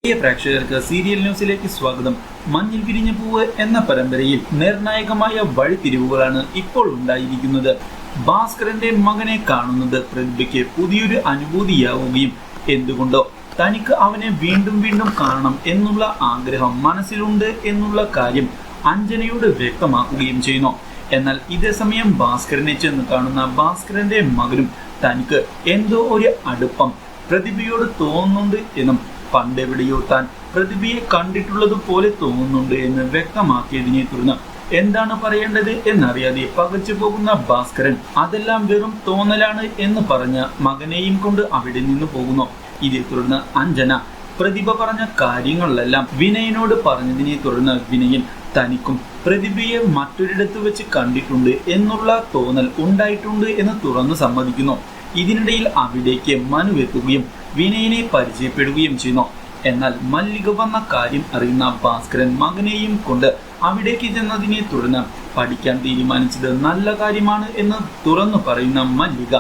പ്രിയ പ്രേക്ഷകർക്ക് സീരിയൽ ന്യൂസിലേക്ക് സ്വാഗതം. മഞ്ഞിൽ വിരിഞ്ഞ പൂവ് എന്ന പരമ്പരയിൽ നിർണായകമായ വഴിത്തിരിവുകളാണ് ഇപ്പോൾ ഉണ്ടായിരിക്കുന്നത്. ഭാസ്കരന്റെ മകനെ കാണുന്നത് പ്രതിഭയ്ക്ക് പുതിയൊരു അനുഭൂതിയാവുകയും എന്തുകൊണ്ടോ തനിക്ക് അവനെ വീണ്ടും വീണ്ടും കാണണം എന്നുള്ള ആഗ്രഹം മനസ്സിലുണ്ട് എന്നുള്ള കാര്യം അഞ്ജനയോട് വ്യക്തമാക്കുകയും ചെയ്യുന്നു. എന്നാൽ ഇതേ സമയം ഭാസ്കരനെ ചെന്ന് കാണുന്ന ഭാസ്കരന്റെ മകനും തനിക്ക് എന്തോ ഒരു അടുപ്പം പ്രതിഭയോട് തോന്നുന്നുണ്ട് എന്നും പണ്ടെവിടെയോ താൻ പ്രതിഭയെ കണ്ടിട്ടുള്ളത് പോലെ തോന്നുന്നുണ്ട് എന്ന് വ്യക്തമാക്കിയതിനെ തുടർന്ന് എന്താണ് പറയേണ്ടത് എന്നറിയാതെ പകച്ചു പോകുന്ന ഭാസ്കരൻ അതെല്ലാം വെറും തോന്നലാണ് എന്ന് പറഞ്ഞ് മകനെയും കൊണ്ട് അവിടെ നിന്ന് പോകുന്നു. ഇതേ തുടർന്ന് അഞ്ജന പ്രതിഭ പറഞ്ഞ കാര്യങ്ങളിലെല്ലാം വിനയനോട് പറഞ്ഞതിനെ തുടർന്ന് വിനയൻ തനിക്കും പ്രതിഭയെ മറ്റൊരിടത്ത് വെച്ച് കണ്ടിട്ടുണ്ട് എന്നുള്ള തോന്നൽ ഉണ്ടായിട്ടുണ്ട് എന്ന് തുറന്നു സമ്മതിക്കുന്നു. ഇതിനിടയിൽ അവിടേക്ക് മനു എത്തുകയും വിനയനെ പരിചയപ്പെടുകയും ചെയ്യുന്നു. എന്നാൽ മല്ലിക വന്ന കാര്യം അറിയുന്ന ഭാസ്കരൻ മകനെയും കൊണ്ട് അവിടേക്ക് ചെന്നതിനെ തുടർന്ന് പഠിക്കാൻ തീരുമാനിച്ചത് നല്ല കാര്യമാണ് എന്ന് തുറന്നു പറയുന്ന മല്ലിക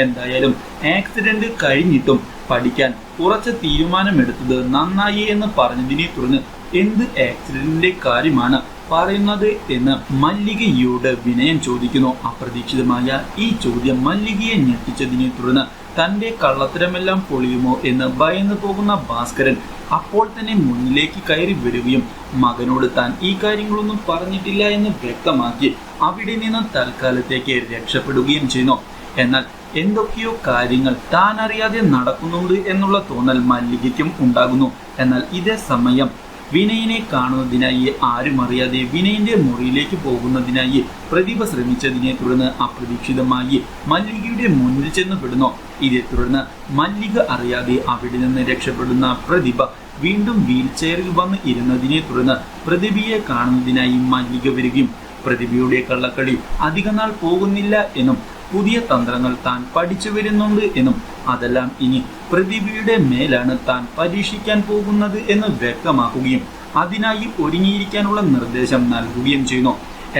എന്തായാലും ആക്സിഡന്റ് കഴിഞ്ഞിട്ടും പഠിക്കാൻ ഉറച്ച തീരുമാനമെടുത്തത് നന്നായി എന്ന് പറഞ്ഞതിനെ തുടർന്ന് എന്ത് ആക്സിഡന്റിന്റെ കാര്യമാണ് പറയുന്നത് എന്ന് മല്ലികയോട് വിനയൻ ചോദിക്കുന്നു. അപ്രതീക്ഷിതമായ ഈ ചോദ്യം മല്ലികയെ ഞെട്ടിച്ചതിനെ തുടർന്ന് തന്റെ കള്ളത്തരമെല്ലാം പൊളിയുമോ എന്ന് ഭയന്നു പോകുന്ന ഭാസ്കരൻ അപ്പോൾ തന്നെ മുന്നിലേക്ക് കയറി വരികയും മകനോട് താൻ ഈ കാര്യങ്ങളൊന്നും പറഞ്ഞിട്ടില്ല എന്ന് വ്യക്തമാക്കി അവിടെ നിന്ന് തൽക്കാലത്തേക്ക് രക്ഷപ്പെടുകയും ചെയ്യുന്നു. എന്നാൽ എന്തൊക്കെയോ കാര്യങ്ങൾ താൻ അറിയാതെ നടക്കുന്നുണ്ട് എന്നുള്ള തോന്നൽ മല്ലികയ്ക്കും ഉണ്ടാകുന്നു. എന്നാൽ ഇതേ സമയം വിനയനെ കാണുന്നതിനായി ആരും അറിയാതെ വിനയന്റെ മുറിയിലേക്ക് പോകുന്നതിനായി പ്രതിഭ ശ്രമിച്ചതിനെ തുടർന്ന് അപ്രതീക്ഷിതമായി മല്ലികയുടെ മുന്നിൽ ചെന്ന് പെടുന്നു. ഇതേ തുടർന്ന് മല്ലിക അറിയാതെ അവിടെ നിന്ന് രക്ഷപ്പെടുന്ന പ്രതിഭ വീണ്ടും വീൽ ചെയറിൽ വന്ന് ഇരുന്നതിനെ തുടർന്ന് പ്രതിഭയെ കാണുന്നതിനായി മല്ലിക വരികയും പ്രതിഭയുടെ കള്ളക്കളി അധികനാൾ പോകുന്നില്ല എന്നും പുതിയ തന്ത്രങ്ങൾ താൻ പഠിച്ചു വരുന്നുണ്ട് എന്നും അതെല്ലാം ഇനി പ്രതിഭയുടെ മേലാണ് താൻ പരീക്ഷിക്കാൻ പോകുന്നത് എന്ന് വ്യക്തമാക്കുകയും അതിനായി ഒരുങ്ങിയിരിക്കാനുള്ള നിർദ്ദേശം നൽകുകയും ചെയ്യുന്നു.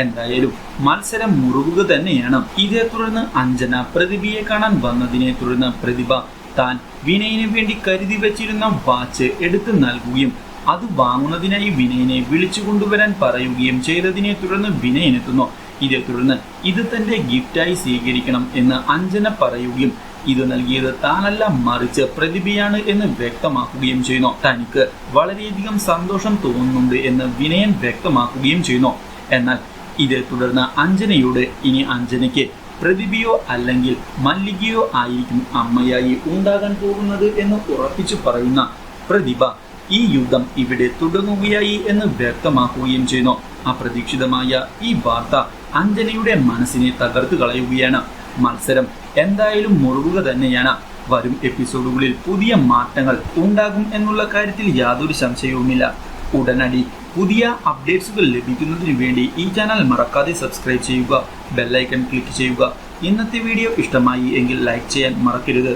എന്തായാലും മത്സരം മുറുകുക തന്നെയാണ്. ഇതേ തുടർന്ന് അഞ്ജന പ്രതിഭയെ കാണാൻ വന്നതിനെ തുടർന്ന് പ്രതിഭ താൻ വിനയന് വേണ്ടി കരുതി വെച്ചിരുന്ന വാച്ച് എടുത്തു നൽകുകയും അത് വാങ്ങുന്നതിനായി വിനയനെ വിളിച്ചു കൊണ്ടുവരാൻ പറയുകയും ചെയ്തതിനെ തുടർന്ന് വിനയനെത്തുന്നു. ഇതേ തുടർന്ന് ഇത് തന്റെ ഗിഫ്റ്റായി സ്വീകരിക്കണം എന്ന് അഞ്ജന പറയുകയും ഇത് നൽകിയത് താനല്ല മറിച്ച് പ്രതിഭയാണ് എന്ന് വ്യക്തമാക്കുകയും ചെയ്യുന്നു. തനിക്ക് വളരെയധികം സന്തോഷം തോന്നുന്നുണ്ട് എന്ന് വിനയൻ വ്യക്തമാക്കുകയും ചെയ്യുന്നു. എന്നാൽ ഇതേ തുടർന്ന് അഞ്ജനയോട് ഇനി അഞ്ജനയ്ക്ക് പ്രതിഭയോ അല്ലെങ്കിൽ മല്ലികയോ ആയിരിക്കും അമ്മയായി ഉണ്ടാകാൻ പോകുന്നത് എന്ന് ഉറപ്പിച്ചു പറയുന്ന പ്രതിഭ ഈ യുദ്ധം ഇവിടെ തുടങ്ങുകയായി എന്ന് വ്യക്തമാക്കുകയും ചെയ്യുന്നു. അപ്രതീക്ഷിതമായ ഈ വാർത്ത അഞ്ജനയുടെ മനസ്സിനെ തകർത്തു കളയുകയാണ്. മത്സരം എന്തായാലും മുറുകുക തന്നെയാണ്. വരും എപ്പിസോഡുകളിൽ പുതിയ മാറ്റങ്ങൾ ഉണ്ടാകും എന്നുള്ള കാര്യത്തിൽ യാതൊരു സംശയവുമില്ല. ഉടനടി പുതിയ അപ്ഡേറ്റ്സുകൾ ലഭിക്കുന്നതിന് വേണ്ടി ഈ ചാനൽ മറക്കാതെ സബ്സ്ക്രൈബ് ചെയ്യുക, ബെല്ലൈക്കൺ ക്ലിക്ക് ചെയ്യുക. ഇന്നത്തെ വീഡിയോ ഇഷ്ടമായി എങ്കിൽ ലൈക്ക് ചെയ്യാൻ മറക്കരുത്.